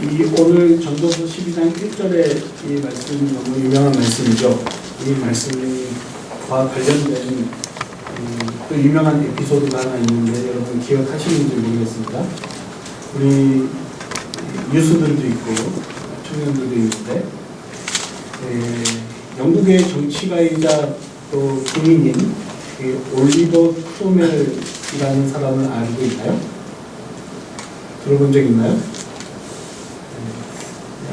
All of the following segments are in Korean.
오늘 전도서 12장 1절의 이 말씀이 너무 유명한 말씀이죠. 이 말씀과 관련된 또 유명한 에피소드가 하나 있는데 여러분 기억하시는지 모르겠습니다. 우리 유수들도 있고 청년들도 있는데 영국의 정치가이자 또 군인인 올리버 크로멜이라는 사람을 알고 있나요? 들어본 적 있나요?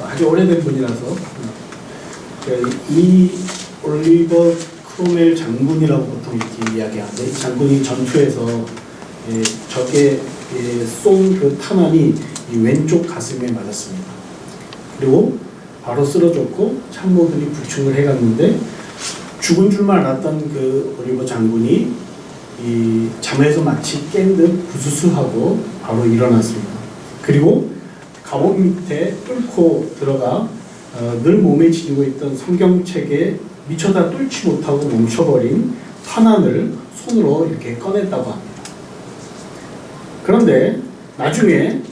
아주 오래된 분이라서 이 올리버 크로멜 장군이라고 보통 이렇게 이야기하는데, 이 장군이 전투에서 적의 쏜 그 탄환이 이 왼쪽 가슴에 맞았습니다. 그리고 바로 쓰러졌고 참모들이 부축을 해갔는데 죽은 줄만 알았던 그 올리버 장군이 이 잠에서 마치 깬 듯 부스스하고 바로 일어났습니다. 그리고 갑옷 밑에 뚫고 들어가 늘 몸에 지니고 있던 성경책에 미처 다 뚫지 못하고 멈춰버린 탄환을 손으로 이렇게 꺼냈다고 합니다. 그런데 나중에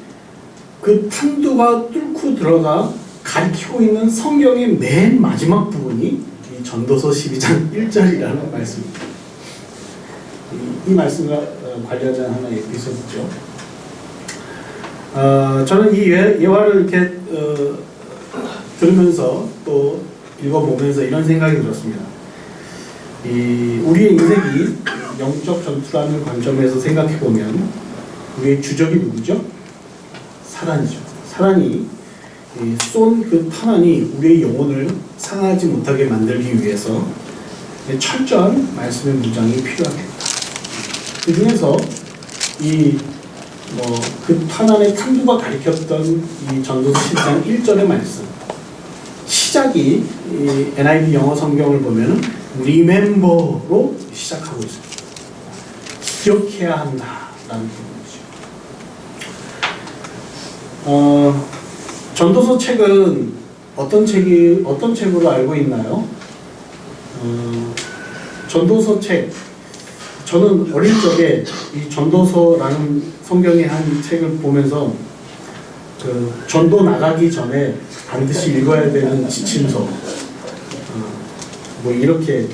그 탄두가 뚫고 들어가 가리키고 있는 성경의 맨 마지막 부분이 이 전도서 12장 1절이라는 말씀입니다. 이 말씀과 관련된 하나의 에피소드죠. 저는 이 예화를 이렇게 들으면서 또 읽어보면서 이런 생각이 들었습니다. 우리의 인생이 영적 전투라는 관점에서 생각해보면 우리의 주적이 누구죠? 사단이죠. 사단이 쏜 그 탄환이 우리의 영혼을 상하지 못하게 만들기 위해서 철저한 말씀의 무장이 필요하겠다. 그 중에서 그 탄환의 탄두가 가리켰던 이 전도서 10장 1절의 말씀, 시작이 이 NIV 영어 성경을 보면은 remember로 시작하고 있습니다. 기억해야 한다라는 부분이죠. 전도서 책은 어떤 책으로 알고 있나요? 전도서 책, 저는 어릴 적에 이 전도서라는 성경의 한 책을 보면서 그 전도 나가기 전에 반드시 읽어야 되는 지침서, 뭐 이렇게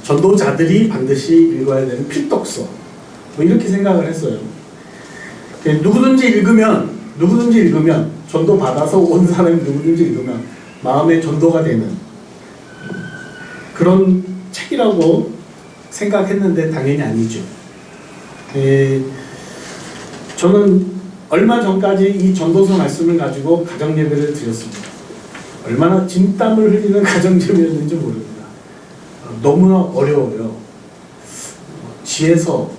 전도자들이 반드시 읽어야 되는 필독서, 뭐 이렇게 생각을 했어요. 누구든지 읽으면 전도 받아서 온 사람이 누구든지 읽으면 마음의 전도가 되는 그런 책이라고 생각했는데 당연히 아니죠. 저는 얼마 전까지 이 전도서 말씀을 가지고 가정예배를 드렸습니다. 얼마나 진땀을 흘리는 가정예배였는지 모릅니다. 너무나 어려워요. 지혜서,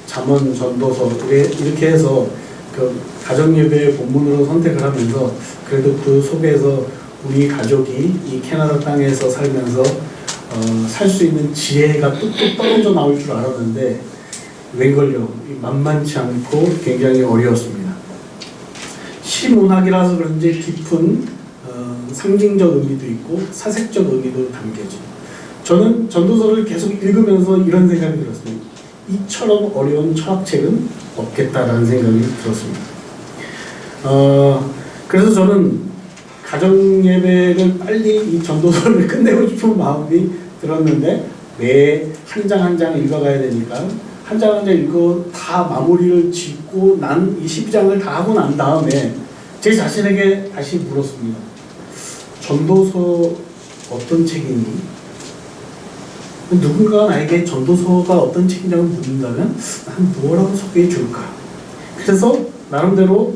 잠언, 전도서 이렇게 해서 그 가정예배의 본문으로 선택을 하면서 그래도 그 속에서 우리 가족이 이 캐나다 땅에서 살면서 살 수 있는 지혜가 뚝뚝 떨어져 나올 줄 알았는데 웬걸요, 만만치 않고 굉장히 어려웠습니다. 시문학이라서 그런지 깊은 상징적 의미도 있고 사색적 의미도 담겨져. 저는 전도서를 계속 읽으면서 이런 생각이 들었습니다. 이처럼 어려운 철학책은 없겠다라는 생각이 들었습니다. 그래서 저는 가정예배를 빨리 이 전도서를 끝내고 싶은 마음이 들었는데 매 한 장 한 장 읽어가야 되니까 한 장 한 장 읽고 다 마무리를 짓고 난 이 12장을 다 하고 난 다음에 제 자신에게 다시 물었습니다. 전도서 어떤 책이니? 누군가가 나에게 전도서가 어떤 책이냐고 묻는다면 난 뭐라고 소개해 줄까? 그래서 나름대로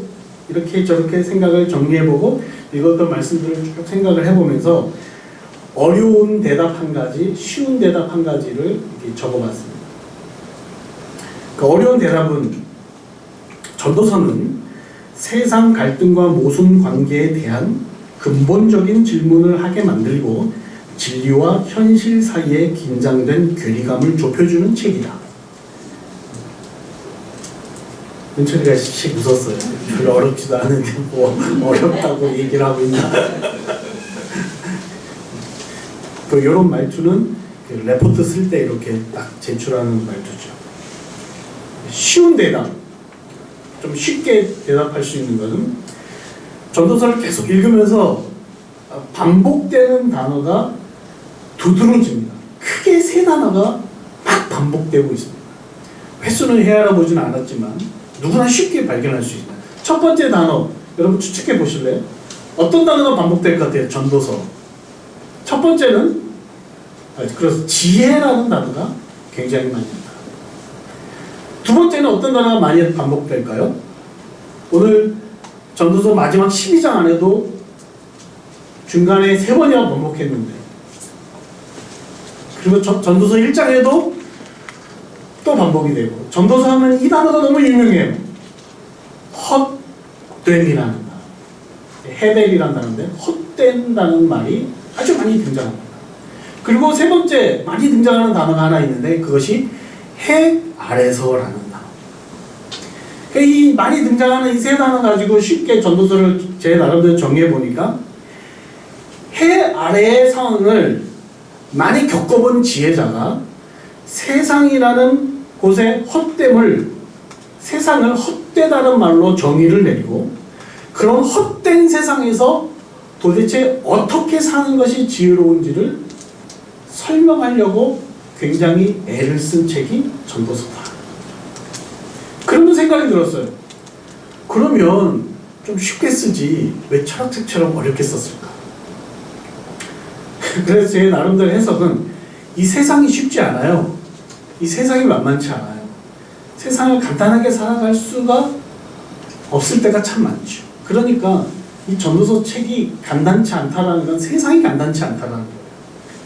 이렇게 저렇게 생각을 정리해보고 읽었던 말씀들을 쭉 생각을 해보면서 어려운 대답 한 가지, 쉬운 대답 한 가지를 이렇게 적어봤습니다. 그 어려운 대답은 전도서는 세상 갈등과 모순 관계에 대한 근본적인 질문을 하게 만들고 진리와 현실 사이에 긴장된 괴리감을 좁혀주는 책이다. 은철이가 씩 웃었어요. 별로 어렵지도 않은데 뭐 어렵다고 얘기를 하고 있나. 또 이런 말투는 그 레포트 쓸 때 이렇게 딱 제출하는 말투죠. 쉬운 대답, 좀 쉽게 대답할 수 있는 것은 전도서를 계속 읽으면서 반복되는 단어가 두드러집니다. 크게 세 단어가 막 반복되고 있습니다. 횟수는 헤아려 보지는 않았지만 누구나 쉽게 발견할 수 있다. 첫 번째 단어, 여러분 추측해 보실래요? 어떤 단어가 반복될 것 같아요? 전도서. 첫 번째는 그래서 지혜라는 단어가 굉장히 많이 나옵니다. 두 번째는 어떤 단어가 많이 반복될까요? 오늘 전도서 마지막 12장 안에도 중간에 3번이나 반복했는데, 그리고 전도서 1장에도 또 반복이 되고, 전도서 하면 이 단어가 너무 유명해요. 헛됨이라는 단어. 헤벨이라는 단어인데 헛된다는 말이 아주 많이 등장합니다. 그리고 세 번째 많이 등장하는 단어가 하나 있는데 그것이 해 아래서라는 단어. 그러니까 이 많이 등장하는 이 세 단어 가지고 쉽게 전도서를 제 나름대로 정리해 보니까, 해 아래의 상황을 많이 겪어본 지혜자가 세상이라는 곳의 헛됨을, 세상을 헛되다는 말로 정의를 내리고, 그런 헛된 세상에서 도대체 어떻게 사는 것이 지혜로운지를 설명하려고 굉장히 애를 쓴 책이 전도서다. 그런 생각이 들었어요. 그러면 좀 쉽게 쓰지 왜 철학책처럼 어렵게 썼을까? 그래서 제 나름대로 해석은, 이 세상이 쉽지 않아요. 이 세상이 만만치 않아요. 세상을 간단하게 살아갈 수가 없을 때가 참 많죠. 그러니까 이 전도서 책이 간단치 않다라는 건 세상이 간단치 않다라는 거예요.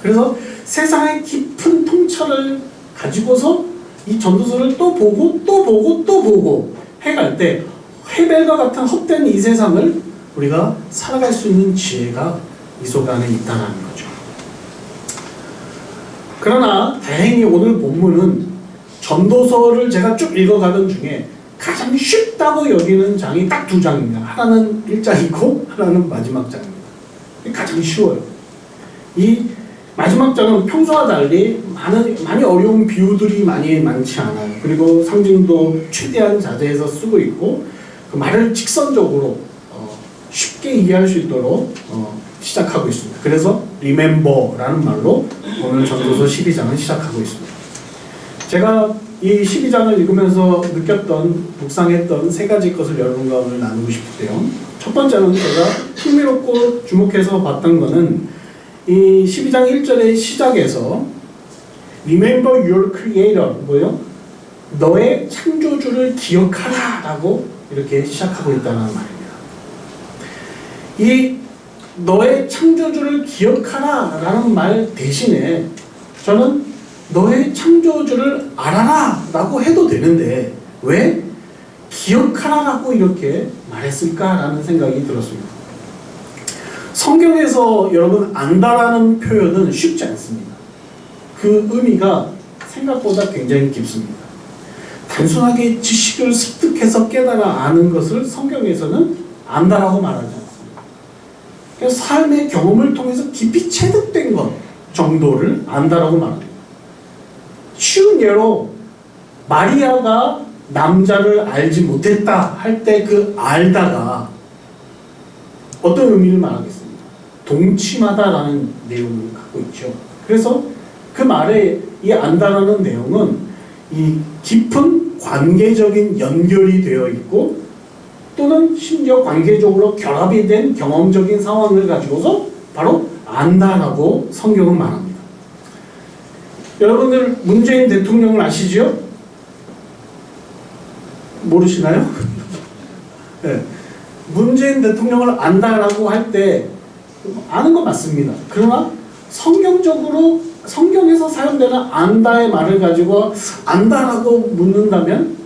그래서 세상의 깊은 통찰을 가지고서 이 전도서를 또 보고 또 보고 또 보고 해갈 때 헤벨과 같은 헛된 이 세상을 우리가 살아갈 수 있는 지혜가 이 속 안에 있다는 거죠. 그러나 다행히 오늘 본문은 전도서를 제가 쭉 읽어가던 중에 가장 쉽다고 여기는 장이 딱 2장입니다. 하나는 1장이고 하나는 마지막 장입니다. 가장 쉬워요. 이 마지막 장은 평소와 달리 많이 어려운 비유들이 많지 않아요. 그리고 상징도 최대한 자제해서 쓰고 있고, 그 말을 직선적으로 쉽게 이해할 수 있도록 시작하고 있습니다. 그래서 remember라는 말로 오늘 전도서 12장을 시작하고 있습니다. 제가 이 12장을 읽으면서 느꼈던, 묵상했던 3가지 것을 여러분과 오늘 나누고 싶은데요. 첫 번째는 제가 흥미롭고 주목해서 봤던 거는, 이 12장 1절의 시작에서 Remember your creator, 뭐예요? 너의 창조주를 기억하라 라고 이렇게 시작하고 있다는 말입니다. 이 너의 창조주를 기억하라 라는 말 대신에 저는 너의 창조주를 알아라 라고 해도 되는데 왜 기억하라 라고 이렇게 말했을까 라는 생각이 들었습니다. 성경에서 여러분 안다라는 표현은 쉽지 않습니다. 그 의미가 생각보다 굉장히 깊습니다. 단순하게 지식을 습득해서 깨달아 아는 것을 성경에서는 안다라고 말하지 않습니다. 그래서 삶의 경험을 통해서 깊이 체득된 것 정도를 안다라고 말합니다. 쉬운 예로 마리아가 남자를 알지 못했다 할 때 그 알다가 어떤 의미를 말하겠습니까? 동침하다라는 내용을 갖고 있죠. 그래서 그 말에 이 안다라는 내용은 이 깊은 관계적인 연결이 되어 있고, 또는 심지어 관계적으로 결합이 된 경험적인 상황을 가지고서 바로 안다라고 성경은 말합니다. 여러분들 문재인 대통령을 아시죠? 모르시나요? 네. 문재인 대통령을 안다라고 할 때 아는 거 맞습니다. 그러나 성경적으로 성경에서 사용되는 안다의 말을 가지고 안다라고 묻는다면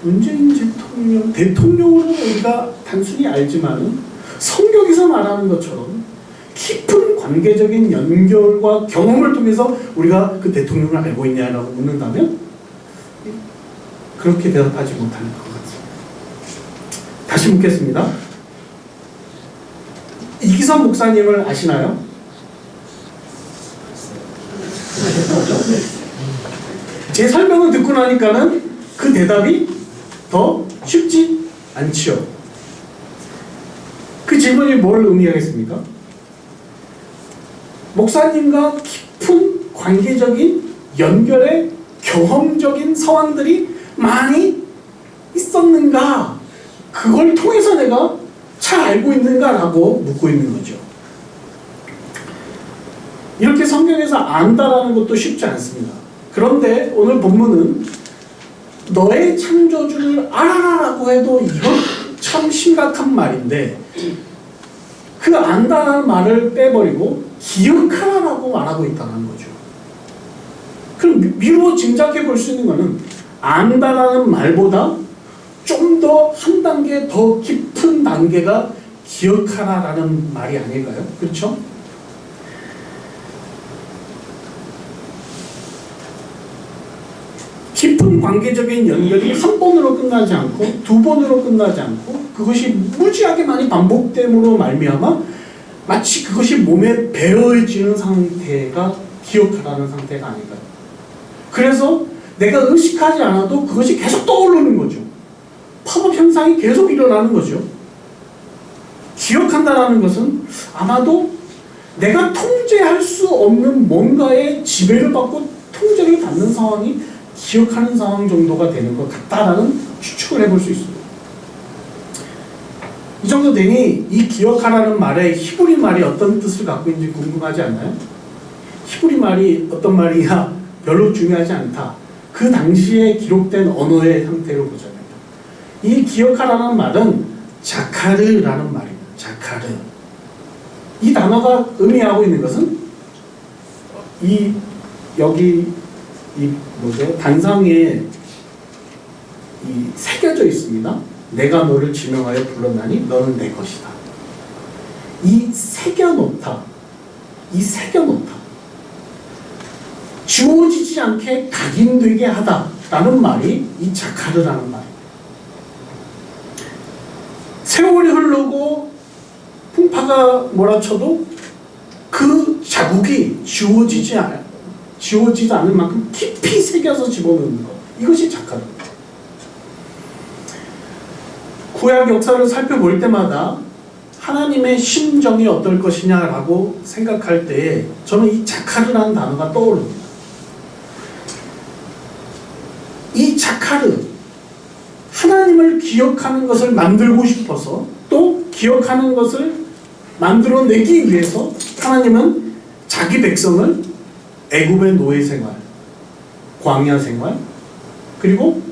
문재인 대통령으로 우리가 단순히 알지만은 성경에서 말하는 것처럼 깊은 관계적인 연결과 경험을 통해서 우리가 그 대통령을 알고 있냐라고 묻는다면 그렇게 대답하지 못할 것 같습니다. 다시 묻겠습니다. 이기선 목사님을 아시나요? 제 설명을 듣고 나니까는 그 대답이 더 쉽지 않지요. 그 질문이 뭘 의미하겠습니까? 목사님과 깊은 관계적인 연결의 경험적인 상황들이 많이 있었는가? 그걸 통해서 내가 잘 알고 있는가라고 묻고 있는 거죠. 이렇게 성경에서 안다라는 것도 쉽지 않습니다. 그런데 오늘 본문은 너의 창조주를 알아라라고 해도 이건 참 심각한 말인데 그 안다라는 말을 빼버리고 기억하라라고 말하고 있다는 거죠. 그럼 미루어 짐작해 볼 수 있는 것은 안다라는 말보다 좀 더 한 단계 더 깊은 단계가 기억하라라는 말이 아닐까요? 그렇죠? 깊은 관계적인 연결이 한 번으로 끝나지 않고 두 번으로 끝나지 않고 그것이 무지하게 많이 반복됨으로 말미암아 마치 그것이 몸에 배어지는 상태가 기억하라는 상태가 아닐까요? 그래서 내가 의식하지 않아도 그것이 계속 떠오르는 거죠. 팝업 현상이 계속 일어나는 거죠. 기억한다는 것은 아마도 내가 통제할 수 없는 뭔가의 지배를 받고 통제를 받는 상황이 기억하는 상황 정도가 되는 것 같다라는 추측을 해볼 수 있습니다. 이 정도 되니 이 기억하라는 말에 히브리 말이 어떤 뜻을 갖고 있는지 궁금하지 않나요? 히브리 말이 어떤 말이야 별로 중요하지 않다. 그 당시에 기록된 언어의 상태로 보잖아요. 이 기억하라는 말은 자카르라는 말입니다. 자카르. 이 단어가 의미하고 있는 것은 여기 단상에 새겨져 있습니다. 내가 너를 지명하여 불렀나니 너는 내 것이다. 이 새겨놓다. 지워지지 않게 각인되게 하다라는 말이 이 자카르라는 말입니다. 세월이 흐르고 풍파가 몰아쳐도 그 자국이 지워지지 않을 만큼 깊이 새겨서 집어넣는 것. 이것이 자카르입니다. 구약 역사를 살펴볼 때마다 하나님의 심정이 어떨 것이냐라고 생각할 때에 저는 이 자카르라는 단어가 떠오릅니다. 이 자카르, 하나님을 기억하는 것을 만들고 싶어서 또 기억하는 것을 만들어내기 위해서 하나님은 자기 백성을 애굽의 노예 생활, 광야 생활, 그리고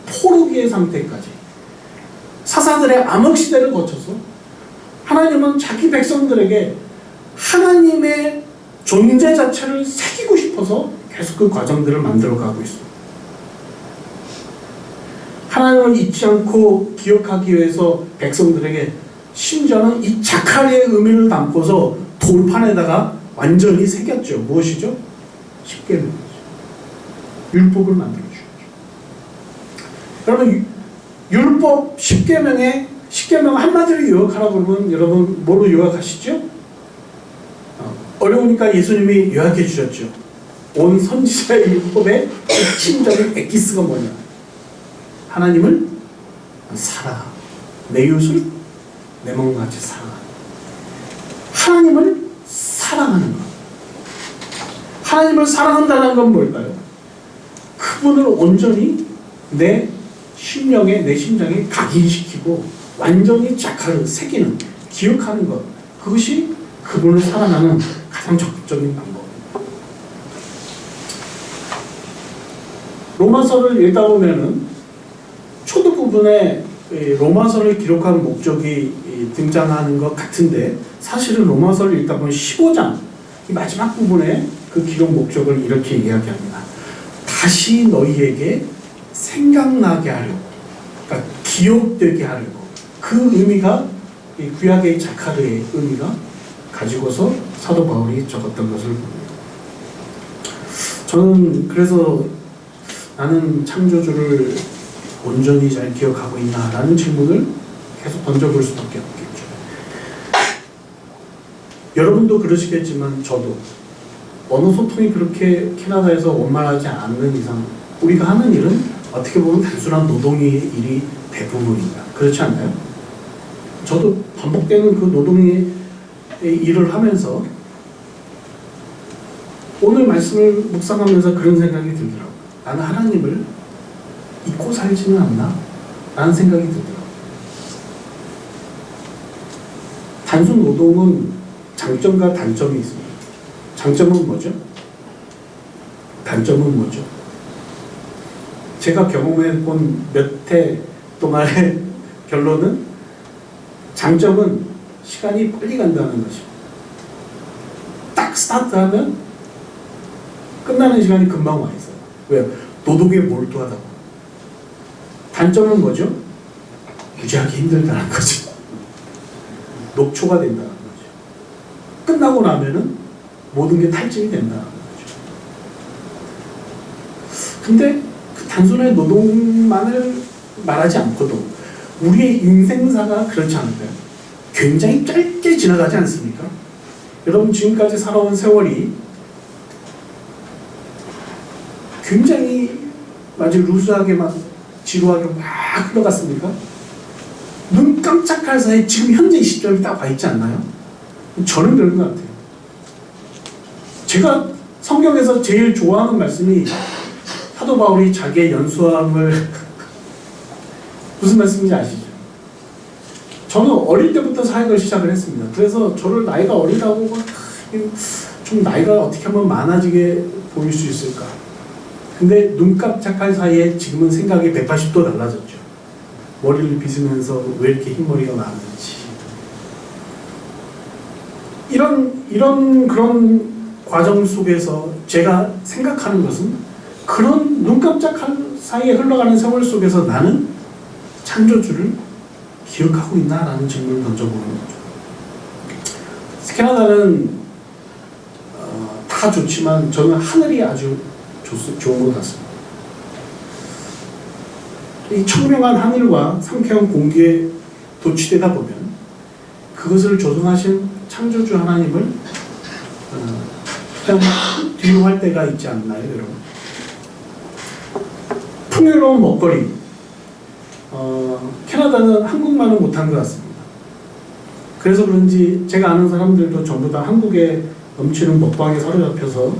포로기의 상태까지 사사들의 암흑시대를 거쳐서 하나님은 자기 백성들에게 하나님의 존재 자체를 새기고 싶어서 계속 그 과정들을 만들어가고 있습니다. 하나님을 잊지 않고 기억하기 위해서 백성들에게 심지어는 이 자카르의 의미를 담고서 돌판에다가 완전히 새겼죠. 무엇이죠? 십계명이죠. 율법을 만들어 주셨죠. 여러분 율법 10계명 한마디로 요약하라고 그러면 여러분 뭐로 요약하시죠? 어려우니까 예수님이 요약해 주셨죠. 온 선지자의 율법의 핵심적인 엑기스가 뭐냐? 하나님을 사랑하고 내 이웃을 내 몸과 같이 사랑하는 하나님을 사랑하는 것. 하나님을 사랑한다는 건 뭘까요? 그분을 온전히 내 심장에 각인시키고 완전히 자카르 새기는, 기억하는 것. 그것이 그분을 사랑하는 가장 적극적인 방법입니다. 로마서를 읽다 보면은 초두 부분에 로마서를 기록한 목적이 등장하는 것 같은데 사실은 로마서를 읽다 보면 15장 이 마지막 부분에 그 기록 목적을 이렇게 이야기합니다. 다시 너희에게 생각나게 하려고, 그러니까 기억되게 하려고, 그 의미가 이 구약의 자카르의 의미가 가지고서 사도 바울이 적었던 것을 봅니다. 저는 그래서 나는 창조주를 온전히 잘 기억하고 있나라는 질문을 계속 던져볼 수밖에 없겠죠. 여러분도 그러시겠지만 저도 언어 소통이 그렇게 캐나다에서 원만하지 않는 이상 우리가 하는 일은 어떻게 보면 단순한 노동의 일이 대부분입니다. 그렇지 않나요? 저도 반복되는 그 노동의 일을 하면서 오늘 말씀을 묵상하면서 그런 생각이 들더라고요. 나는 하나님을 잊고 살지는 않나? 라는 생각이 들더라고요. 단순 노동은 장점과 단점이 있습니다. 장점은 뭐죠? 단점은 뭐죠? 제가 경험해본 몇 해 동안의 결론은 장점은 시간이 빨리 간다는 것이죠. 딱 스타트하면 끝나는 시간이 금방 와 있어요. 왜요? 노동에 몰두하다고. 단점은 뭐죠? 무지하게 힘들다는 거죠. 녹초가 된다는 거죠. 끝나고 나면은 모든 게 탈진이 된다는 거죠. 근데 그 단순한 노동만을 말하지 않고도 우리의 인생사가 그렇지 않을까요? 굉장히 짧게 지나가지 않습니까? 여러분 지금까지 살아온 세월이 굉장히 아주 루스하게 막 지루하게 막 흘러갔습니까? 눈 깜짝할 사이에 지금 현재 이 시점이 딱 와 있지 않나요? 저는 그런 것 같아요. 제가 성경에서 제일 좋아하는 말씀이 사도 바울이 자기의 연수함을 무슨 말씀인지 아시죠? 저는 어릴 때부터 사역을 시작을 했습니다. 그래서 저를 나이가 어리다고 좀 나이가 어떻게 하면 많아지게 보일 수 있을까? 근데 눈 깜짝할 사이에 지금은 생각이 180도 달라졌죠. 머리를 빗으면서 왜 이렇게 흰머리가 많은지. 이런 그런 과정 속에서 제가 생각하는 것은 그런 눈 깜짝할 사이에 흘러가는 세월 속에서 나는 창조주를 기억하고 있나라는 질문을 던져보는 거죠. 캐나다는 다 좋지만 저는 하늘이 아주 좋은 것 같습니다. 이 청명한 하늘과 상쾌한 공기에 도취되다 보면 그것을 조성하신 창조주 하나님을 그냥 뒤로할 때가 있지 않나요, 여러분? 풍요로운 먹거리. 캐나다는 한국말은 못한 것 같습니다. 그래서 그런지 제가 아는 사람들도 전부 다 한국에 넘치는 먹방에 사로잡혀서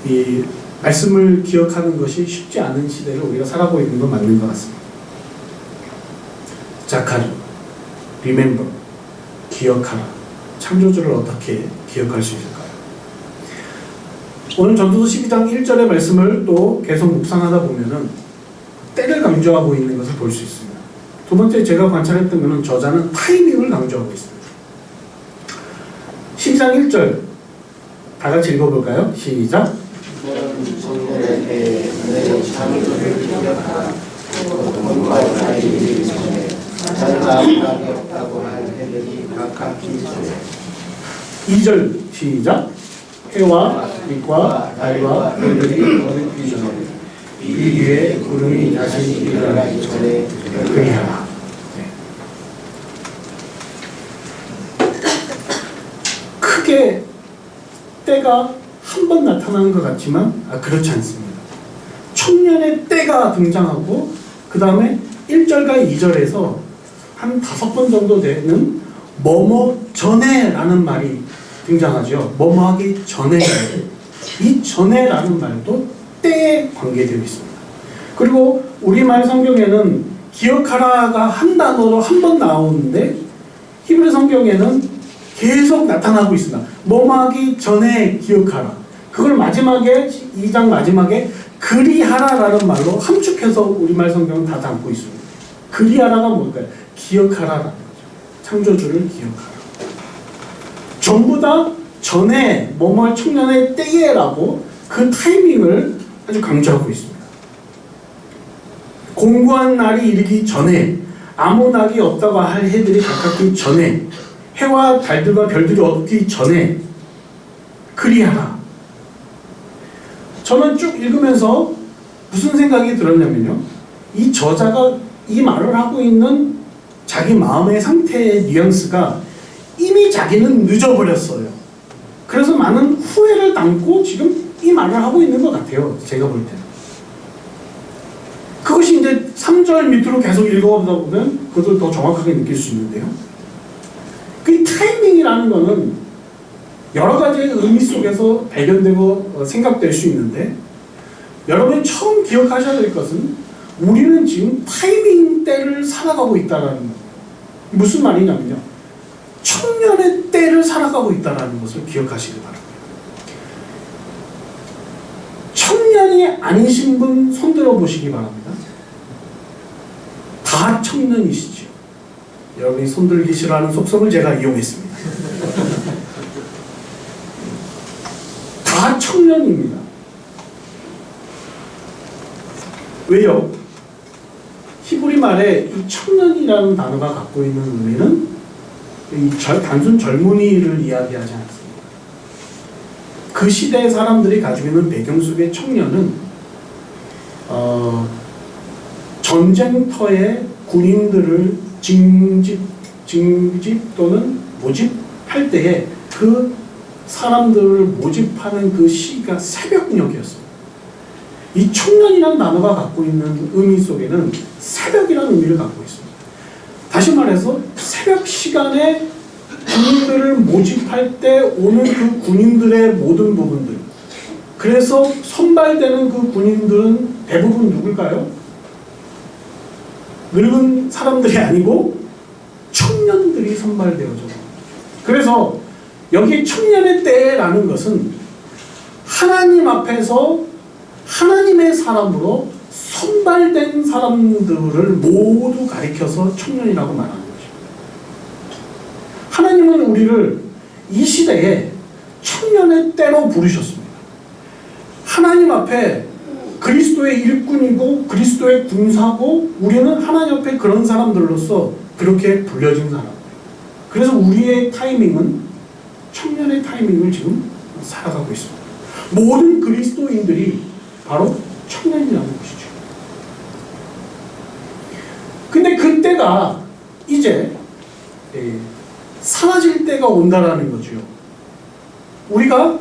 이 말씀을 기억하는 것이 쉽지 않은 시대를 우리가 살아가고 있는 건 맞는 것 같습니다. 자카르, 리멤버, 기억하라. 창조주를 어떻게 기억할 수 있을까요? 오늘 전도서 12장 1절의 말씀을 또 계속 묵상하다 보면은 때를 강조하고 있는 것을 볼 수 있습니다. 두 번째 제가 관찰했던 것은 저자는 타이밍을 강조하고 있습니다. 12장 1절 다 같이 읽어볼까요? 시작! 이절 시작! 해와 빛과 달과 별들이 어긋기 전에 이 위에 구름이 다시 일어나기 전에 그리하라. 크게 때가 한 번 나타나는 것 같지만 그렇지 않습니다. 청년의 때가 등장하고 그 다음에 1절과 2절에서 한 5번 정도 되는 뭐뭐 전에 라는 말이 등장하죠. 뭐뭐 하기 전에. 이 전에 라는 말도 때에 관계되어 있습니다. 그리고 우리말 성경에는 기억하라가 한 단어로 한 번 나오는데 히브리 성경에는 계속 나타나고 있습니다. 뭐뭐 하기 전에 기억하라. 그걸 마지막에 2장 마지막에 그리하라라는 말로 함축해서 우리말 성경은 다 담고 있습니다. 그리하라가 뭘까요? 기억하라라는 거죠. 창조주를 기억하라. 전부 다 전에 뭐뭐 청년의 때에라고 그 타이밍을 아주 강조하고 있습니다. 공고한 날이 이르기 전에 아무 낙이 없다고 할 해들이 가깝기 전에 해와 달들과 별들이 없기 전에 그리하라. 저는 쭉 읽으면서 무슨 생각이 들었냐면요. 이 저자가 이 말을 하고 있는 자기 마음의 상태의 뉘앙스가 이미 자기는 늦어버렸어요. 그래서 많은 후회를 담고 지금 이 말을 하고 있는 것 같아요. 제가 볼 때는. 그것이 이제 3절 밑으로 계속 읽어보다 보면 그것을 더 정확하게 느낄 수 있는데요. 그 타이밍이라는 거는 여러 가지의 의미 속에서 발견되고 생각될 수 있는데, 여러분이 처음 기억하셔야 될 것은 우리는 지금 타이밍 때를 살아가고 있다는 거예요. 무슨 말이냐면요, 청년의 때를 살아가고 있다는 것을 기억하시기 바랍니다. 청년이 아니신 분 손들어 보시기 바랍니다. 다 청년이시죠. 여러분이 손들기 싫어하는 속성을 제가 이용했습니다. 다 청년입니다. 왜요? 히브리 말에 이 청년이라는 단어가 갖고 있는 의미는 단순 젊은이를 이야기하지 않습니다. 그 시대의 사람들이 가지고 있는 배경 속의 청년은 전쟁터에 군인들을 징집 또는 모집할 때에 그 사람들을 모집하는 그 시기가 새벽녘이었습니다. 이 청년이라는 단어가 갖고 있는 의미 속에는 새벽이라는 의미를 갖고 있습니다. 다시 말해서 새벽 시간에 군인들을 모집할 때 오는 그 군인들의 모든 부분들, 그래서 선발되는 그 군인들은 대부분 누굴까요? 늙은 사람들이 아니고 청년들이 선발되어져. 그래서 여기 청년의 때라는 것은 하나님 앞에서 하나님의 사람으로 선발된 사람들을 모두 가리켜서 청년이라고 말하는 것입니다. 하나님은 우리를 이 시대에 청년의 때로 부르셨습니다. 하나님 앞에 그리스도의 일꾼이고 그리스도의 군사고, 우리는 하나님 앞에 그런 사람들로서 그렇게 불려진 사람. 그래서 우리의 타이밍은 청년의 타이밍을 지금 살아가고 있습니다. 모든 그리스도인들이 바로 청년이라는 것이죠. 근데 그때가 이제 사라질 때가 온다라는 거죠. 우리가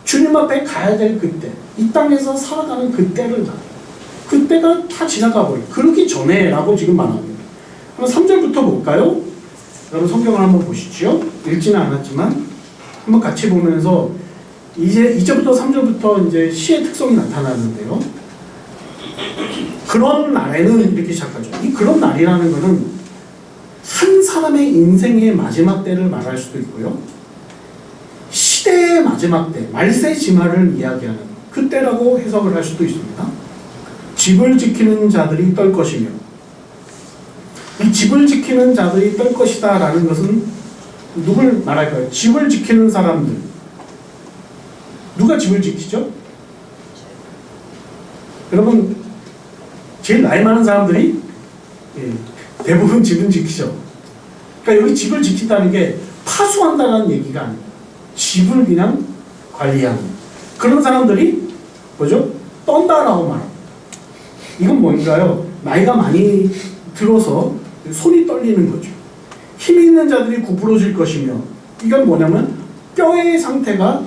주님 앞에 가야 될 그때, 이 땅에서 살아가는 그때를 그때가 다 지나가 버려요. 그러기 전에 라고 지금 말합니다. 그럼 3절부터 볼까요? 여러분 성경을 한번 보시죠. 읽지는 않았지만 한번 같이 보면서 이제 2절부터 3절부터 이제 시의 특성이 나타나는데요. 그런 날에는 이렇게 시작하죠. 이 그런 날이라는 것은 한 사람의 인생의 마지막 때를 말할 수도 있고요, 시대의 마지막 때, 말세지마를 이야기하는 그때라고 해석을 할 수도 있습니다. 집을 지키는 자들이 떨 것이며, 이 집을 지키는 자들이 떨 것이다 라는 것은 누굴 말할까요? 집을 지키는 사람들. 누가 집을 지키죠? 여러분, 제일 나이 많은 사람들이 대부분 집은 지키죠. 그러니까 여기 집을 지킨다는 게 파수한다는 얘기가 아니에요. 집을 그냥 관리하는 그런 사람들이 뭐죠? 떤다라고 말합니다. 이건 뭔가요? 나이가 많이 들어서 손이 떨리는 거죠. 힘이 있는 자들이 구부러질 것이며, 이건 뭐냐면 뼈의 상태가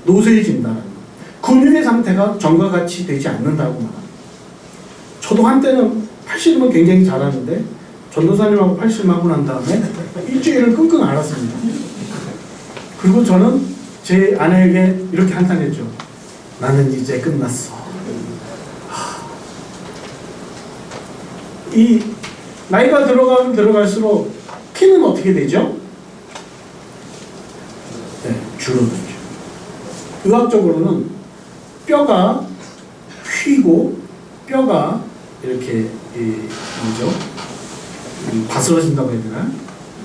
노쇠해진다는 거, 근육의 상태가 전과 같이 되지 않는다고 말합니다. 저도 한때는 팔씨름을 굉장히 잘하는데 전도사님하고 팔씨름하고 난 다음에 일주일을 끙끙 앓았습니다. 그리고 저는 제 아내에게 이렇게 한탄했죠. 나는 이제 끝났어. 이 나이가 들어가면 들어갈수록 피는 어떻게 되죠? 네, 줄어들죠. 의학적으로는 뼈가 휘고 뼈가 이렇게 뭐죠? 바스러진다고 해야 되나?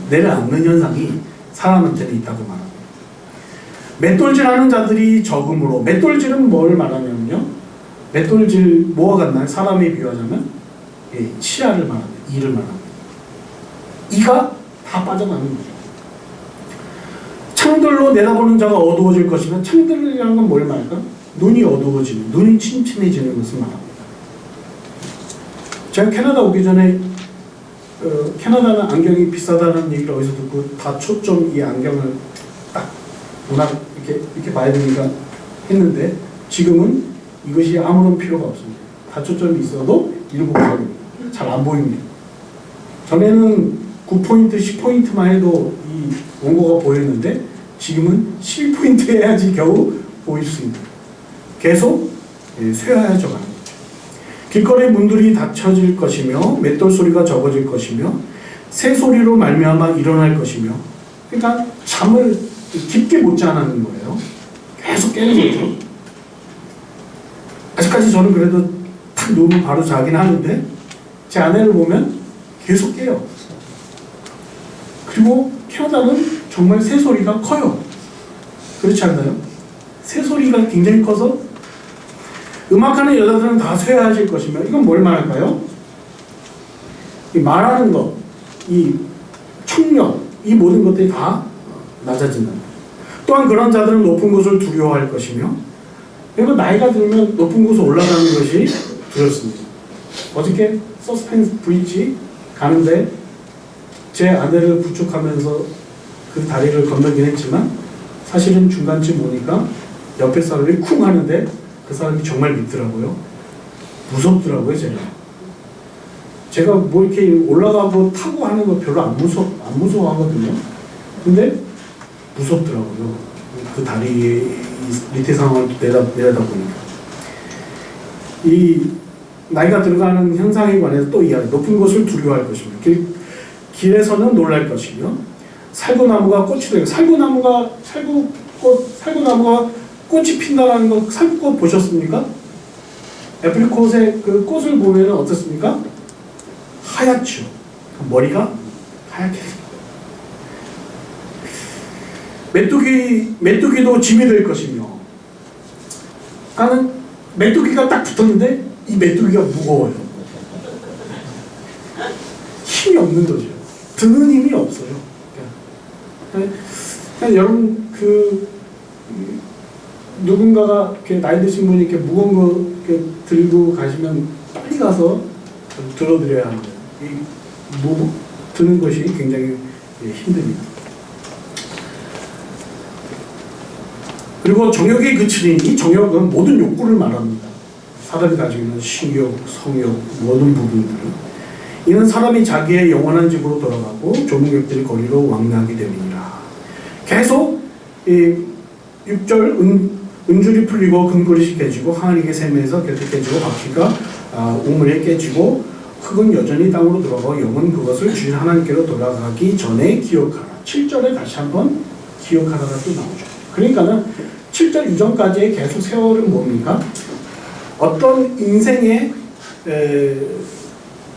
내려앉는 현상이 사람한테는 있다고 말합니다. 맷돌질하는 자들이 적음으로, 맷돌질은 뭘 말하냐면요, 맷돌질 뭐와 같나요? 사람에 비유하자면 치아를 말합니다. 이를 말합니다. 이가 다 빠져나는 거죠. 창들로 내다보는 자가 어두워질 것이면, 창들이라는 건 뭘 말할까? 눈이 어두워지는, 눈이 침침해지는 것을 말합니다. 제가 캐나다 오기 전에 캐나다는 안경이 비싸다는 얘기를 어디서 듣고 다 초점 이 안경을 딱 이렇게 봐야 되니까 했는데, 지금은 이것이 아무런 필요가 없습니다. 다 초점이 있어도 이러고 보입니다. 잘 안 보입니다. 전에는 9포인트, 10포인트만 해도 이 원고가 보였는데 지금은 12포인트 해야지 겨우 보일 수 있는, 계속 쇠하여져 가는 거죠. 길거리 문들이 닫혀질 것이며 맷돌 소리가 적어질 것이며 새 소리로 말미암아 일어날 것이며, 그러니까 잠을 깊게 못 자는 거예요. 계속 깨는 거죠. 아직까지 저는 그래도 탁 누우면 바로 자긴 하는데 제 아내를 보면 계속 깨요. 그리고 캐나다는 정말 새 소리가 커요. 그렇지 않나요? 새 소리가 굉장히 커서 음악하는 여자들은 다 쇠하실 것이며, 이건 뭘 말할까요? 이 말하는 것, 이 청력, 이 모든 것들이 다 낮아진다. 또한 그런 자들은 높은 곳을 두려워할 것이며, 그리고 나이가 들면 높은 곳에 올라가는 것이 두렵습니다. 어저께 서스펜스 브릿지 가는데 제 아내를 부축하면서 그 다리를 건너긴 했지만 사실은 중간쯤 오니까 옆에 사람이 쿵 하는데 그 사람이 정말 믿더라고요. 무섭더라고요. 제가 뭐 이렇게 올라가고 타고 하는 거 별로 안 무서워하거든요. 근데 무섭더라고요. 그 다리 밑에 상황을 내려다 보니까. 이 나이가 들어가는 현상에 관해서 또 이야기. 높은 곳을 두려워할 것이며, 길에서는 놀랄 것이며, 살구나무가 꽃이 되고, 살구나무가 꽃이 핀다라는 거, 살구꽃 보셨습니까? 애프리콧의 그 꽃을 보면 어떻습니까? 하얗죠. 머리가 하얗게. 메뚜기도 짐이 될 것이며, 나는 메뚜기가 딱 붙었는데 이 메뚜기가 무거워요. 힘이 없는 거죠. 드는 힘이 없어요. 그러니까 여러분 누군가가 이렇게 나이 드신 분이 이렇게 무거운 거 이렇게 들고 가시면 빨리 가서 들어드려야 합니다. 드는 것이 굉장히 힘듭니다. 그리고 정욕이 그치니, 이 정욕은 모든 욕구를 말합니다. 사람이 가지고 있는 식욕, 성욕, 모든 부분들을. 이는 사람이 자기의 영원한 집으로 돌아가고 조문객들이 거리로 왕래하게 됨이니라. 계속 이 6절 은줄이 풀리고 금그릇이 깨지고 항아리의 샘에서 곁에 깨지고 바퀴가 우물에 깨지고 흙은 여전히 땅으로 들어가고 영은 그것을 주인 하나님께로 돌아가기 전에 기억하라. 7절에 다시 한번 기억하라가 또 나오죠. 그러니까는 7절 이전까지의 계속 세월은 뭡니까? 어떤 인생의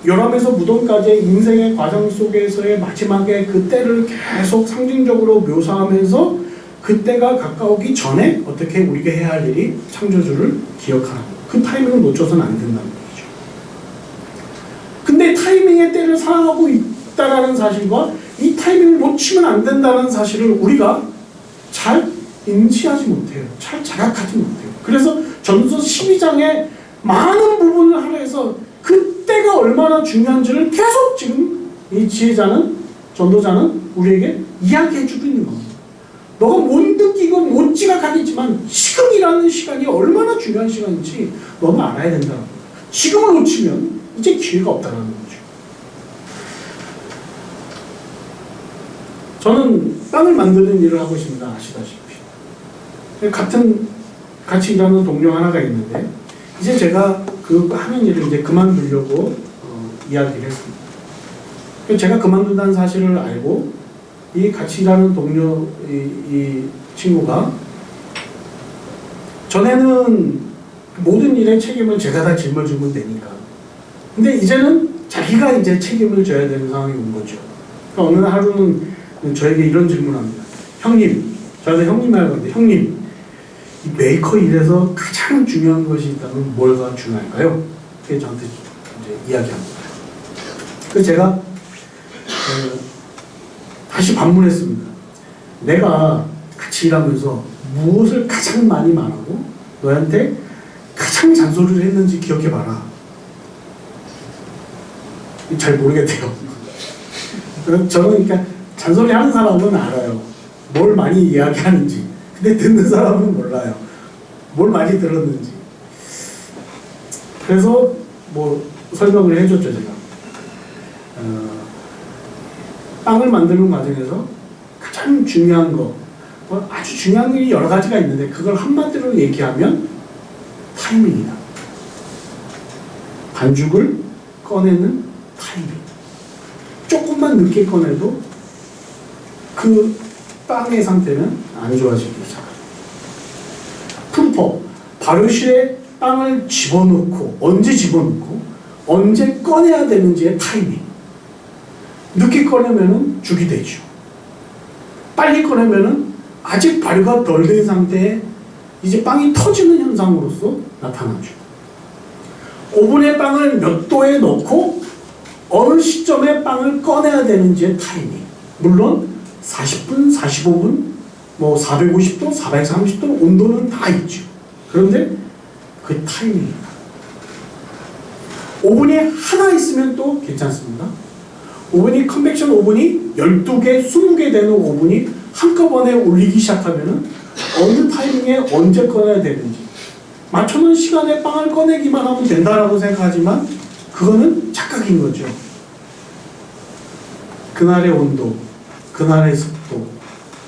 요람에서 무덤까지의 인생의 과정 속에서의 마지막에 그 때를 계속 상징적으로 묘사하면서 그 때가 가까우기 전에 어떻게 우리가 해야 할 일이 창조주를 기억하라. 그 타이밍을 놓쳐서는 안 된다는 얘기죠. 근데 타이밍의 때를 사랑하고 있다는 사실과 이 타이밍을 놓치면 안 된다는 사실을 우리가 잘 인지하지 못해요. 잘 자각하지 못해요. 그래서 전서 12장의 많은 부분을 하면서 그 때가 얼마나 중요한지를 계속 지금 이 지혜자는, 전도자는 우리에게 이야기해주고 있는 겁니다. 너가 못 느끼고 못 지각하겠지만 지금이라는 시간이 얼마나 중요한 시간인지 너는 알아야 된다는 거예요. 지금을 놓치면 이제 기회가 없다는 거죠. 저는 빵을 만드는 일을 하고 있습니다. 아시다시피. 같이 일하는 동료 하나가 있는데 이제 제가 그 하는 일을 이제 그만두려고 이야기를 했습니다. 제가 그만둔다는 사실을 알고 이 같이 일하는 동료 이 친구가 전에는 모든 일의 책임을 제가 다 짊어지면 되니까, 근데 이제는 자기가 이제 책임을 져야 되는 상황이 온 거죠. 그러니까 어느 하루는 저에게 이런 질문합니다. 형님, 저한테 형님 말하는데, 형님, 이 메이커 일에서 가장 중요한 것이 있다면 뭐가 중요할까요? 그게 저한테 이제 이야기합니다. 그래서 제가 다시 반문했습니다. 내가 같이 일하면서 무엇을 가장 많이 말하고 너한테 가장 잔소리를 했는지 기억해봐라. 잘 모르겠대요. 저는 그러니까 잔소리 하는 사람은 알아요. 뭘 많이 이야기하는지. 근데 듣는 사람은 몰라요. 뭘 많이 들었는지. 그래서 뭐 설명을 해줬죠, 제가. 빵을 만드는 과정에서 가장 중요한 거, 아주 중요한 일이 여러 가지가 있는데 그걸 한마디로 얘기하면 타이밍이다. 반죽을 꺼내는 타이밍. 조금만 늦게 꺼내도 그 빵의 상태는 안 좋아지기 시작합니다. 풀법, 발효실에 빵을 집어넣고 언제 집어넣고 언제 꺼내야 되는지의 타이밍. 늦게 꺼내면은 죽이 되죠. 빨리 꺼내면은 아직 발효가 덜 된 상태에 이제 빵이 터지는 현상으로서 나타나죠. 오븐에 빵을 몇 도에 넣고 어느 시점에 빵을 꺼내야 되는지의 타이밍. 물론 40분, 45분, 뭐 450도, 430도 온도는 다 있죠. 그런데 그 타이밍입니다. 오븐이 하나 있으면 또 괜찮습니다. 오븐이 컨벡션 오븐이 12개, 20개 되는 오븐이 한꺼번에 올리기 시작하면은 어느 타이밍에 언제 꺼내야 되는지 맞춰놓은 시간에 빵을 꺼내기만 하면 된다라고 생각하지만 그거는 착각인 거죠. 그날의 온도, 그날의 습도,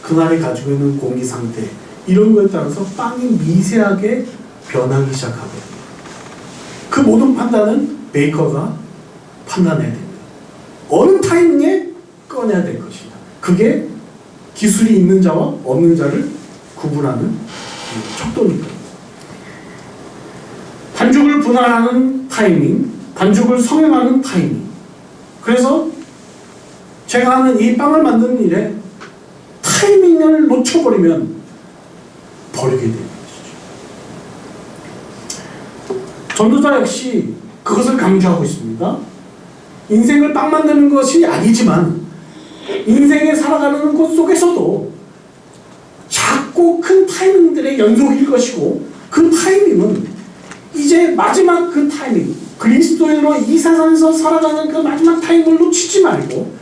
그날이 가지고 있는 공기 상태 이런 거에 따라서 빵이 미세하게 변하기 시작하거든요. 그 모든 판단은 베이커가 판단해야 됩니다. 어느 타이밍에 꺼내야 될 것이다. 그게 기술이 있는 자와 없는 자를 구분하는 척도니까. 반죽을 분할하는 타이밍, 반죽을 성형하는 타이밍. 그래서 제가 하는 이 빵을 만드는 일에 타이밍을 놓쳐버리면 버리게 되는 것이죠. 전도자 역시 그것을 강조하고 있습니다. 인생을 빵 만드는 것이 아니지만 인생에 살아가는 것 속에서도 작고 큰 타이밍들의 연속일 것이고 그 타이밍은 이제 마지막 그 타이밍, 그리스도인으로 이 세상에서 살아가는 그 마지막 타이밍을 놓치지 말고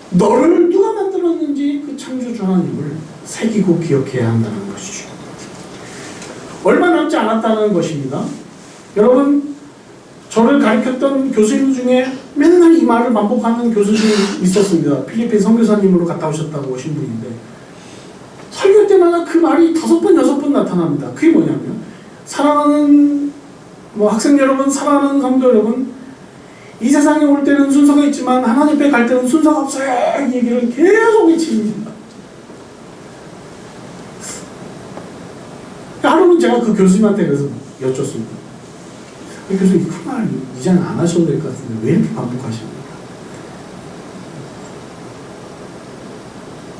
너를 누가 만들었는지 그 창조주 하나님을 새기고 기억해야 한다는 것이죠. 얼마 남지 않았다는 것입니다. 여러분, 저를 가르쳤던 교수님 중에 맨날 이 말을 반복하는 교수님이 있었습니다. 필리핀 선교사님으로 갔다 오셨다고 오신 분인데 설교 때마다 그 말이 5번, 6번 나타납니다. 그게 뭐냐면 사랑하는 학생 여러분, 사랑하는 성도 여러분, 이 세상에 올 때는 순서가 있지만 하나님 앞에 갈 때는 순서가 없어요. 이 얘기를 계속 외칩니다. 하루는 제가 그 교수님한테 그래서 여쭙습니다. 교수님, 그 말 이제는 안 하셔도 될 것 같은데 왜 이렇게 반복하십니까?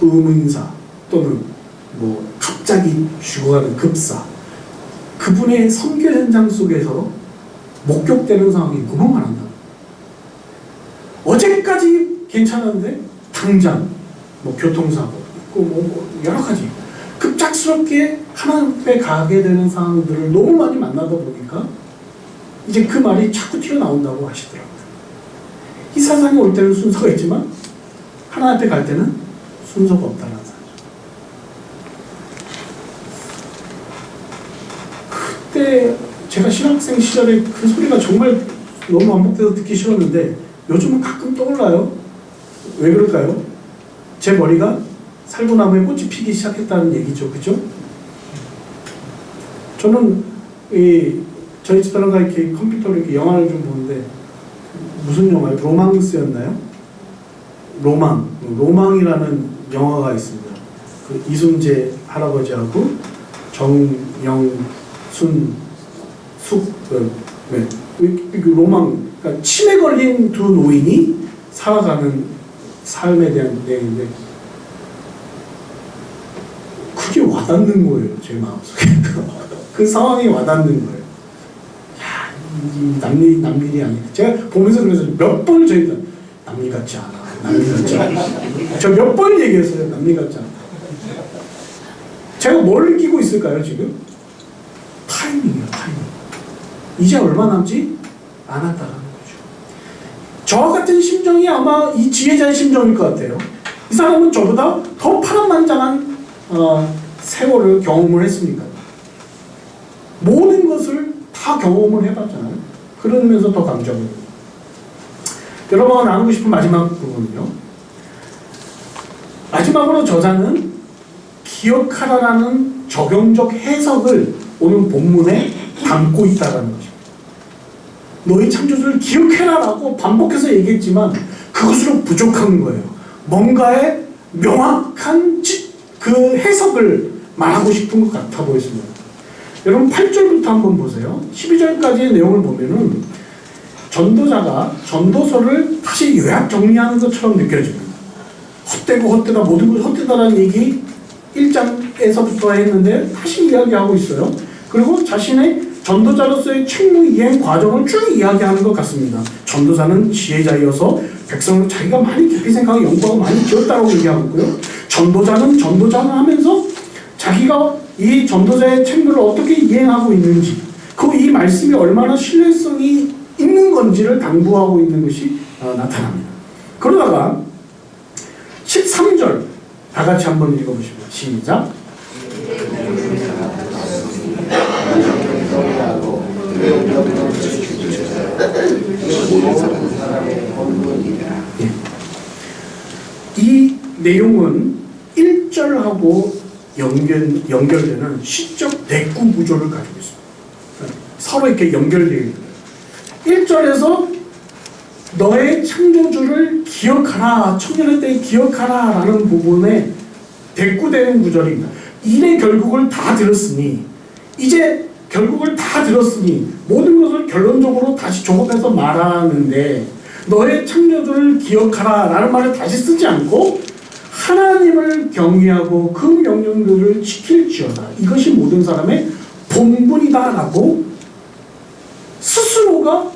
의문사 또는 갑자기 죽어가는 급사, 그분의 선교 현장 속에서 목격되는 상황이 너무 많았다. 어제까지 괜찮았는데 당장 교통사고 있고 여러 가지 급작스럽게 하나님 앞에 가게 되는 상황들을 너무 많이 만나다 보니까 이제 그 말이 자꾸 튀어나온다고 하시더라고요. 이 세상에 올 때는 순서가 있지만 하나님 앞에 갈 때는 순서가 없다는 사실. 그때 제가 신학생 시절에 그 소리가 정말 너무 반복돼서 듣기 싫었는데 요즘은 가끔 떠올라요. 왜 그럴까요? 제 머리가 살구나무에 꽃이 피기 시작했다는 얘기죠. 그죠? 저는 저희 집사람과 이렇게 컴퓨터로 이렇게 영화를 좀 보는데 무슨 영화예요? 로망스였나요? 로망이라는 영화가 있습니다. 그 이순재 할아버지하고 로망, 그러니까 치매 걸린 두 노인이 살아가는 삶에 대한 내용인데 그게 와닿는 거예요. 제 마음속에. 그 상황이 와닿는 거예요. 야, 이 남일이 아니야. 제가 보면서 그래서 몇 번을 저희가 남일 같지 않아. 남일 같지 않아. 저 몇 번 얘기했어요. 남일 같지 않아. 제가 뭘 느끼고 있을까요, 지금? 타이밍이에요, 타이밍. 이제 얼마 남지 않았다라는 거죠. 저와 같은 심정이 아마 이 지혜자의 심정일 것 같아요. 이 사람은 저보다 더 파란만장한 세월을 경험을 했으니까. 모든 것을 다 경험을 해봤잖아요. 그러면서 더 강조하거든요. 여러분과 나누고 싶은 마지막 부분은요. 마지막으로 저자는 기억하라라는 적용적 해석을 오늘 본문에 담고 있다는 것입니다. 너희 창조주를 기억해라라고 반복해서 얘기했지만 그것으로 부족한 거예요. 뭔가의 명확한 그 해석을 말하고 싶은 것 같아 보였습니다. 여러분 8절부터 한번 보세요. 12절까지의 내용을 보면은 전도자가 전도서를 다시 요약 정리하는 것처럼 느껴집니다. 헛되고 헛되다 모든 것이 헛되다라는 얘기 1장에서부터 했는데 다시 이야기하고 있어요. 그리고 자신의 전도자로서의 책무 이행 과정을 쭉 이야기하는 것 같습니다. 전도자는 지혜자이어서 백성을 자기가 많이 깊이 생각하고 연구하고 많이 지었다고 얘기하고 있고요. 전도자는 전도자를 하면서 자기가 이 전도자의 책무를 어떻게 이행하고 있는지, 그 이 말씀이 얼마나 신뢰성이 있는 건지를 당부하고 있는 것이 나타납니다. 그러다가 13절 다 같이 한번 읽어보십니다. 시작. 이 내용은 1절하고 연결되는 시적 대꾸 구조를 가지고 있습니다. 서로 이렇게 연결되어 있는 거예요. 1절에서 너의 창조주를 기억하라, 청년의 때에 기억하라 라는 부분에 대꾸되는 구절입니다. 일의 결국을 다 들었으니, 이제 결국을 다 들었으니 모든 것을 결론적으로 다시 종합해서 말하는데 너의 창조주를 기억하라 라는 말을 다시 쓰지 않고 하나님을 경외하고 그 명령들을 지킬지어다. 이것이 모든 사람의 본분이다 라고 스스로가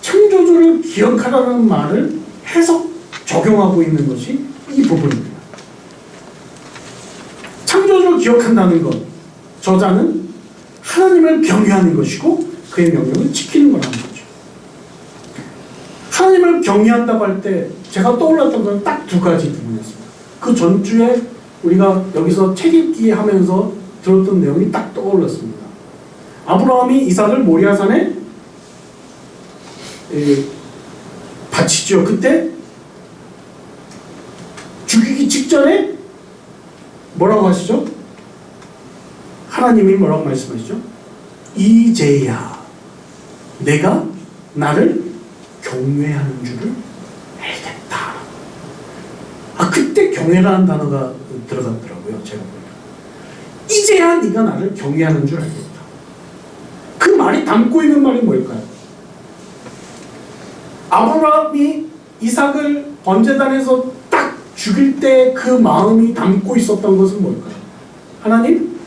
창조주를 기억하라는 말을 해석, 적용하고 있는 것이 이 부분입니다. 창조주를 기억한다는 것, 저자는 하나님을 경외하는 것이고 그의 명령을 지키는 거라는 거죠. 하나님을 경외한다고 할 때 제가 떠올랐던 건 딱 두 가지 부분이었습니다. 그 전주에 우리가 여기서 책 읽기 하면서 들었던 내용이 딱 떠올랐습니다. 아브라함이 이삭을 모리아산에 바치죠. 그때 죽이기 직전에 뭐라고 하시죠? 하나님이 뭐라고 말씀하시죠? 이제야 내가 나를 경외하는 줄을 알겠다. 그때 경외라는 단어가 들어갔더라고요. 제가 보니까. 이제야 네가 나를 경외하는 줄 알겠다. 그 말이 담고 있는 말이 뭘까요? 아브라함이 이삭을 번제단에서 딱 죽일 때 그 마음이 담고 있었던 것은 뭘까요? 하나님,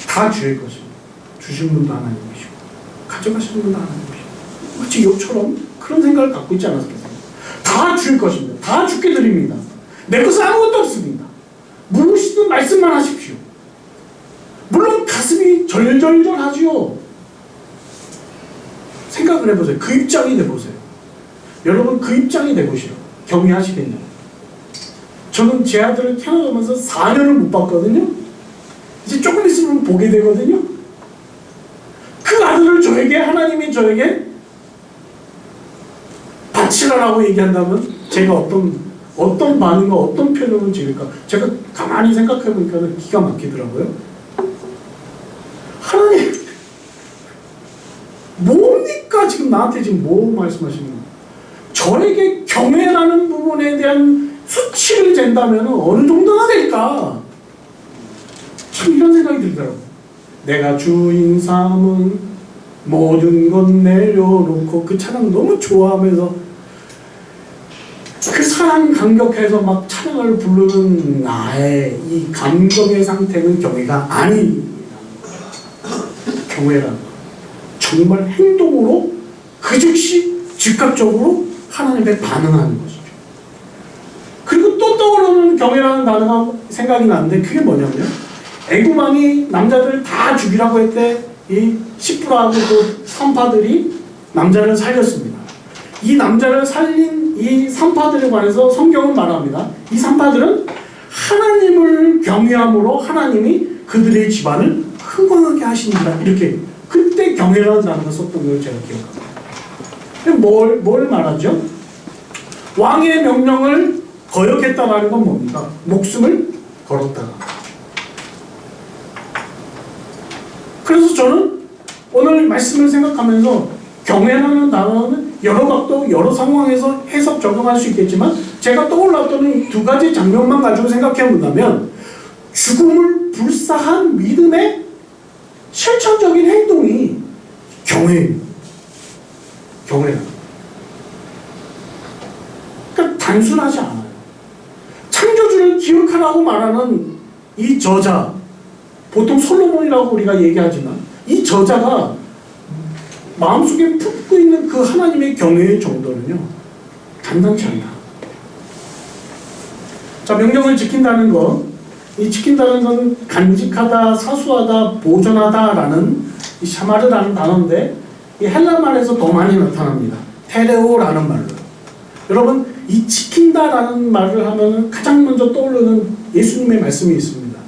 다 주의 것입니다. 주신 분도 하나님이시고 가져가시는 분도 하나님이시고, 마치 욥처럼 그런 생각을 갖고 있지 않았겠어요? 다 주의 것입니다. 다 주께 드립니다. 내 것은 아무것도 없습니다. 무엇이든 말씀만 하십시오. 물론 가슴이 절절절하지요. 생각을 해보세요. 그 입장이 돼보세요. 여러분 그 입장이 돼보시오. 경외하시겠냐고. 저는 제 아들을 태어나면서 4년을 못 봤거든요. 이제 조금 있으면 보게 되거든요. 그 아들을 저에게, 하나님이 저에게 바치라라고 얘기한다면 제가 어떤 반응과 어떤 표현을 지을까? 제가 가만히 생각해보니까 기가 막히더라고요. 하나님, 뭡니까? 지금 나한테 지금 뭐 말씀하시는 거예요? 저에게 경외라는 부분에 대한 수치를 잰다면 어느 정도나 될까? 참 이런 생각이 들더라고요. 내가 주인 삼은 모든 것 내려놓고, 그 찬양 너무 좋아하면서 그 사랑 감격해서 막 찬양을 부르는 나의 이 감정의 상태는 경외가 아니라는 거예요. 경외라는 거. 정말 행동으로 그 즉시 즉각적으로 하나님께 반응하는 것이죠. 그리고 또 떠오르는 경외라는 단어가 생각이 나는데 그게 뭐냐면, 애굽 왕이 남자들 다 죽이라고 했대. 이 시프라하고 그 산파들이 남자를 살렸습니다. 이 남자를 살린 이 산파들에 관해서 성경은 말합니다. 이 산파들은 하나님을 경외함으로 하나님이 그들의 집안을 흥왕하게 하시니라. 이렇게 그때 경외라는 단어가 썼던 걸 제가 기억합니다. 뭘 말하죠? 왕의 명령을 거역했다라는 건 뭡니까? 목숨을 걸었다가. 그래서 저는 오늘 말씀을 생각하면서 경외라는 단어는 여러 각도, 여러 상황에서 해석 적용할 수 있겠지만 제가 떠올랐던 두 가지 장면만 가지고 생각해 본다면 죽음을 불사한 믿음의 실천적인 행동이 경외입니다. 경외라. 그러니까 단순하지 않아요. 창조주를 기억하라고 말하는 이 저자, 보통 솔로몬이라고 우리가 얘기하지만 이 저자가 마음속에 품고 있는 그 하나님의 경외의 정도는요, 간단치 않다. 자, 명령을 지킨다는 것, 이 지킨다는 건 간직하다, 사수하다, 보존하다라는 이 샤마르라는 단어인데 이 헬라말에서 더 많이 나타납니다. 테레오라는 말로. 여러분, 이 지킨다라는 말을 하면 가장 먼저 떠오르는 예수님의 말씀이 있습니다.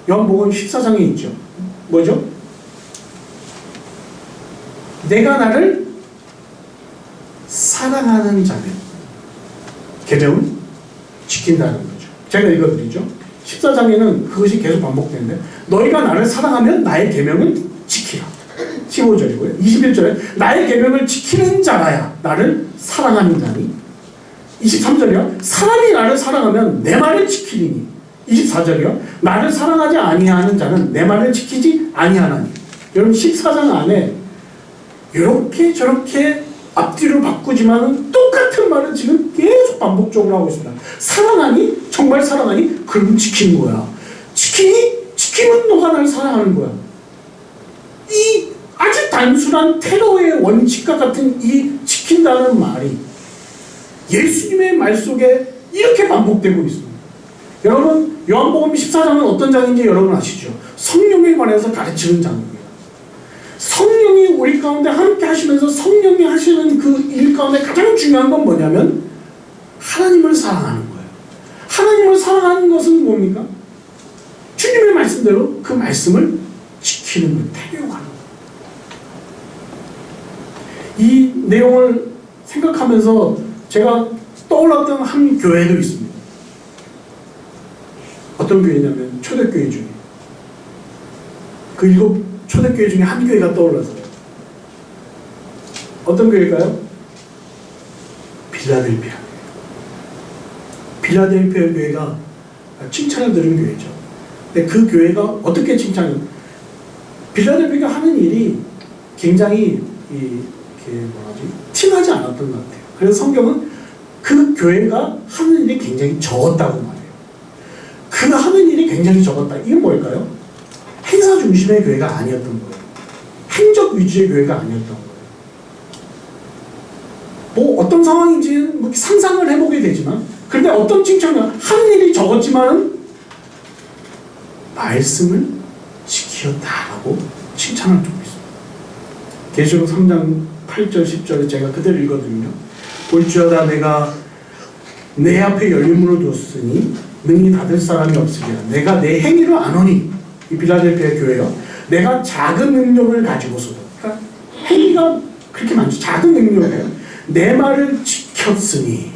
요한복음 14장에 있죠. 뭐죠? 내가 나를 사랑하는 자면 계명을 지킨다는 거죠. 제가 읽어드리죠. 14장에는 그것이 계속 반복되는데 너희가 나를 사랑하면 나의 계명을 지키라. 15절이고요. 21절에 나의 계명을 지키는 자라야 나를 사랑하는 자니. 23절이요. 사람이 나를 사랑하면 내 말을 지키리니. 24절이요. 나를 사랑하지 아니하는 자는 내 말을 지키지 아니하나니. 여러분 14장 안에 이렇게 저렇게 앞뒤로 바꾸지만 똑같은 말을 지금 계속 반복적으로 하고 있습니다. 사랑하니? 정말 사랑하니? 그럼 지키는 거야. 지키니? 지키면 너가 날 사랑하는 거야. 이 아주 단순한 테러의 원칙과 같은 이 지킨다는 말이 예수님의 말 속에 이렇게 반복되고 있습니다. 여러분, 요한복음 14장은 어떤 장인지 여러분 아시죠? 성령에 관해서 가르치는 장입니다. 성령이 우리 가운데 함께 하시면서 성령이 하시는 그 일 가운데 가장 중요한 건 뭐냐면 하나님을 사랑하는 거예요. 하나님을 사랑하는 것은 뭡니까? 주님의 말씀대로 그 말씀을 지키는 것, 태교하는 것. 이 내용을 생각하면서 제가 떠올랐던 한 교회도 있습니다. 어떤 교회냐면 초대교회 중에 그 7 초대교회 중에 한 교회가 떠올라서요. 어떤 교회일까요? 빌라델피아. 빌라델피아 교회가 칭찬을 들은 교회죠. 근데 그 교회가 어떻게 칭찬을? 빌라델피아가 하는 일이 굉장히 티나지 않았던 것 같아요. 그래서 성경은 그 교회가 하는 일이 굉장히 적었다고 말해요. 그 하는 일이 굉장히 적었다. 이게 뭘까요? 행사 중심의 교회가 아니었던 거예요. 행적 위주의 교회가 아니었던 거예요. 뭐 어떤 상황인지는 뭐 상상을 해보게 되지만, 그런데 어떤 칭찬은 하는 일이 적었지만 말씀을 지키었다라고 칭찬을 듣고 있습니다. 계시록 3장 8절 10절에 제가 그대로 읽거든요. 볼지어다 내가 내 앞에 열림으로 뒀으니 능히 닫을 사람이 없으리라. 내가 내 행위를 아노니. 이 빌라델피아 교회요. 내가 작은 능력을 가지고서도, 그러니까 행위가 그렇게 많죠. 작은 능력이에요. 내 말을 지켰으니.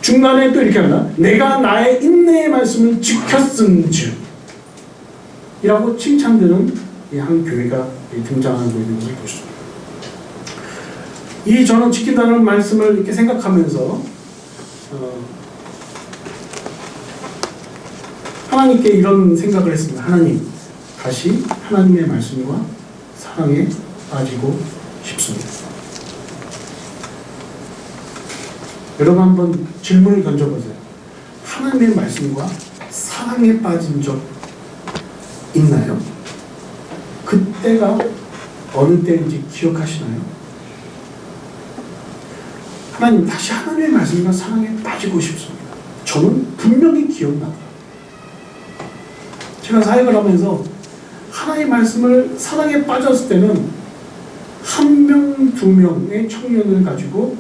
중간에 또 이렇게 한다. 내가 나의 인내의 말씀을 지켰은즉 이라고 칭찬되는 이 한 교회가 등장하는 것을 보십니다. 이 저는 지킨다는 말씀을 이렇게 생각하면서 하나님께 이런 생각을 했습니다. 하나님, 다시 하나님의 말씀과 사랑에 빠지고 싶습니다. 여러분 한번 질문을 던져보세요. 하나님의 말씀과 사랑에 빠진 적 있나요? 그때가 어느 때인지 기억하시나요? 하나님, 다시 하나님의 말씀과 사랑에 빠지고 싶습니다. 저는 분명히 기억나요. 제가 사역을 하면서 하나님의 말씀을 사랑에 빠졌을 때는 1명, 2명의 청년을 가지고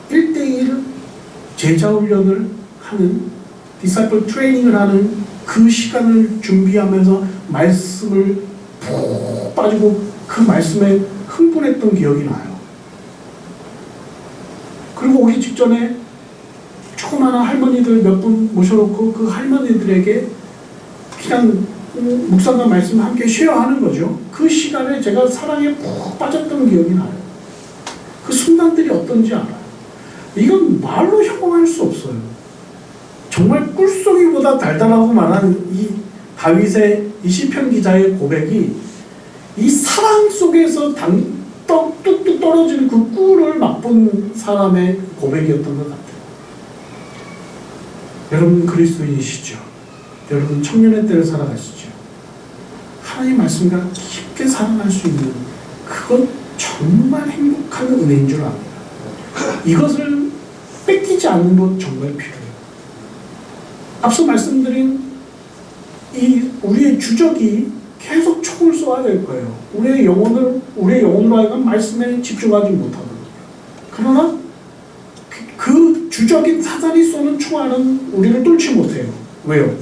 1대1 제자훈련을 하는, 디사이플 트레이닝을 하는 그 시간을 준비하면서 말씀을 푹 빠지고 그 말씀에 흥분했던 기억이 나요. 그리고 오기 직전에 조그마한 할머니들 몇 분 모셔놓고 그 할머니들에게 그냥 묵상과 말씀을 함께 쉐어하는 거죠. 그 시간에 제가 사랑에 푹 빠졌던 기억이 나요. 그 순간들이 어떤지 알아요. 이건 말로 형용할 수 없어요. 정말 꿀송이보다 달달하고 만한 이 다윗의 이 시편 기자의 고백이 이 사랑 속에서 뚝뚝 떨어지는 그 꿀을 맛본 사람의 고백이었던 것 같아요. 여러분 그리스도인이시죠? 여러분 청년의 때를 살아가시죠? 하나님 말씀과 깊게 사랑할 수 있는 그건 정말 행복한 은혜인 줄 압니다. 이것을 뺏기지 않는 것 정말 필요해요. 앞서 말씀드린 이 우리의 주적이 계속 총을 쏘아야 될 거예요. 우리의 영혼으로 하여금 말씀에 집중하지 못하도록. 그러나 그 주적인 사단이 쏘는 총알은 우리를 뚫지 못해요. 왜요?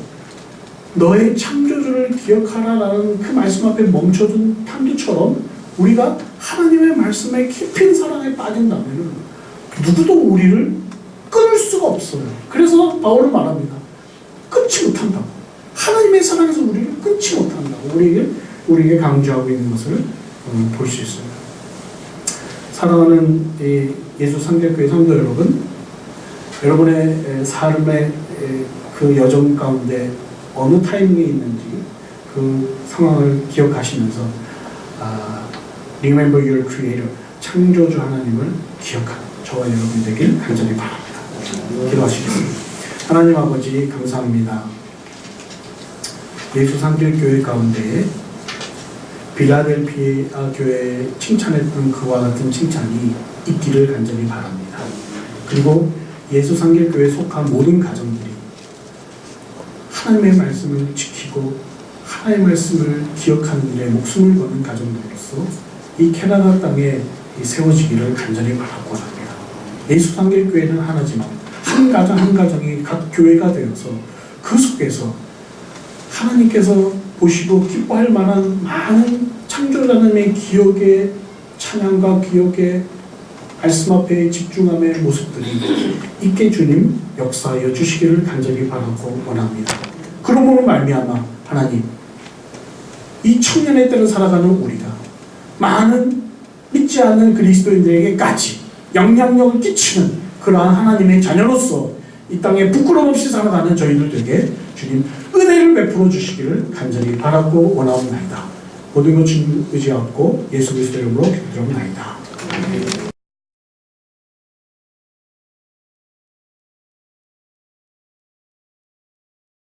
너의 창조주를 기억하라라는 그 말씀 앞에 멈춰둔 판두처럼 우리가 하나님의 말씀에 깊은 사랑에 빠진다면 누구도 우리를 끊을 수가 없어요. 그래서 바울은 말합니다. 끊지 못한다고. 하나님의 사랑에서 우리를 끊지 못한다고 우리에게 강조하고 있는 것을 볼 수 있습니다. 사랑하는 예수 상결교회 성도 여러분, 여러분의 삶의 그 여정 가운데 어느 타이밍에 있는지 그 상황을 기억하시면서 Remember your Creator, 창조주 하나님을 기억하는 저와 여러분이 되길 간절히 바랍니다. 기도하시겠습니다. 하나님 아버지 감사합니다. 예수 상결교회 가운데 빌라델피아 교회에 칭찬했던 그와 같은 칭찬이 있기를 간절히 바랍니다. 그리고 예수 상결교회에 속한 모든 가정들이 하나님의 말씀을 지키고 하나님의 말씀을 기억하는 일에 목숨을 거는 가정들로서 이 캐나다 땅에 세워지기를 간절히 바라고 합니다. 예수 상결교회는 하나지만 한 가정 한 가정이 각 교회가 되어서 그 속에서 하나님께서 보시고 기뻐할 만한 많은 창조자님의 기억의 찬양과 기억의 말씀 앞에 집중함의 모습들이 있게 주님 역사하여 주시기를 간절히 바라고 원합니다. 그러므로 말미암아 하나님 이 청년의 때를 살아가는 우리가 많은 믿지 않는 그리스도인들에게까지 영향력을 끼치는 그러한 하나님의 자녀로서 이 땅에 부끄럼 없이 살아가는 저희들 되게 주님 은혜를 베풀어 주시기를 간절히 바라고 원하옵나이다. 모든 것 주님 의지하고 예수 그리스도 이름으로 기도드리옵나이다.